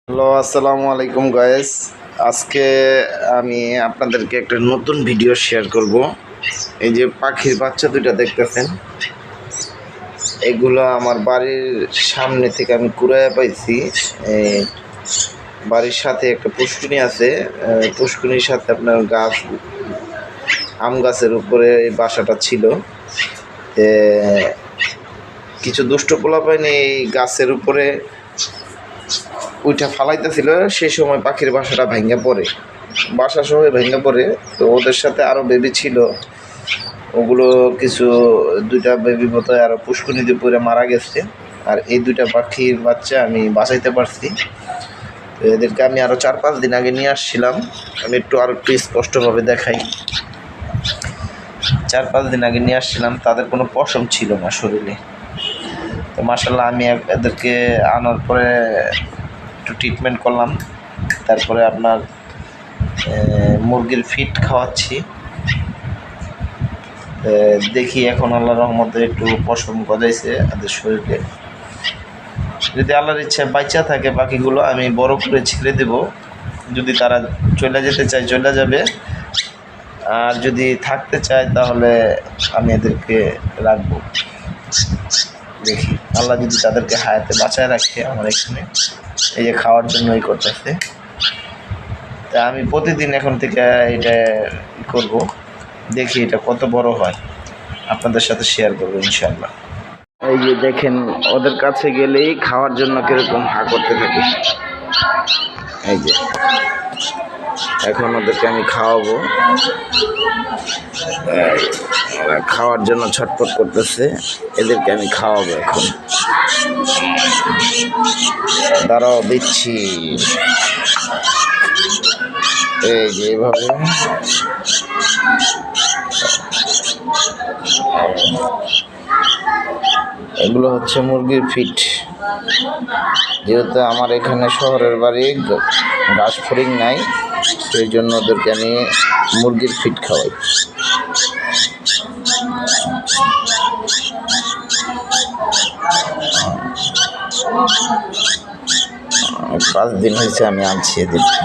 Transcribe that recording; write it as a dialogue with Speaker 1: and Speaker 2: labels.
Speaker 1: Hello, আসসালামু আলাইকুম guys. আজকে আমি আপনাদেরকে একটা নতুন ভিডিও শেয়ার করব। এই যে পাখির বাচ্চা দুইটা দেখতেছেন, এগুলো আমার বাড়ির সামনে থেকে আমি কুড়াইয়া পাইছি। এই বাড়ির সাথে একটা পুষ্কুনি আছে, পুষ্কুনির সাথে আপনার গাছ, আম গাছের উপরে এই বাসাটা ছিল। কিছু দুষ্ট পোলাপাইনি এই গাছের উপরে ওইটা ফালাইতেছিল, সেই সময় পাখির বাসাটা ভেঙে পড়ে, বাসা সহ ভেঙে পড়ে। তো ওদের সাথে আরও বেবি ছিল, ওগুলো কিছু দুইটা বেবি বোধহয় আরও পুষ্কুনিতে পড়ে মারা গেছে। আর এই দুইটা পাখির বাচ্চা আমি বাঁচাইতে পারছি। তো এদেরকে আমি আরও 4-5 দিন আগে নিয়ে আসছিলাম। আমি একটু স্পষ্টভাবে দেখাই। 4-5 দিন আগে নিয়ে আসছিলাম, তাদের কোনো পশম ছিল না শরীরে। তো মাশাআল্লাহ আমি এদেরকে আনার পরে একটু ট্রিটমেন্ট করলাম, তারপরে আপনার মুরগির ফিড খাওয়াচ্ছি। দেখি এখন আল্লাহর রহমতে একটু পশম গজাইছে এদের শরীরে। যদি আল্লাহর ইচ্ছা বাচ্চা থাকে পাখিগুলো আমি বড় করে ছেড়ে দেব। যদি তারা চলে যেতে চায় চলে যাবে, আর যদি থাকতে চায় তাহলে আমি এদেরকে রাখবো। দেখি আল্লাহ যদি তাদেরকে হায়াতে বাঁচায় রাখে আমার এখানে। এই যে খাওয়ার জন্যই করতেছে, তা আমি প্রতিদিন এখন থেকে এটা করব। দেখি এটা কত বড় হয়, আপনাদের সাথে শেয়ার করবো ইনশাআল্লাহ। এই যে দেখেন, ওদের কাছে গেলেই খাওয়ার জন্য কিরকম হা করতে থাকে। এই যে এখন ওদেরকে আমি খাওয়াবো, ওরা খাওয়ার জন্য ছটফট করতেছে। এদেরকে আমি খাওয়াবো এখন, দাঁড়াও দিচ্ছি। এই যে এইভাবে এগুলো হচ্ছে মুরগির ফিট। যেহেতু আমার এখানে শহরের বাড়ি, ঘাস ফড়িং নাই, সেই জন্য ওদেরকে আমি মুরগির ফিট খাওয়াই। 5 দিন হয়েছে আমি আনছি এদেরকে।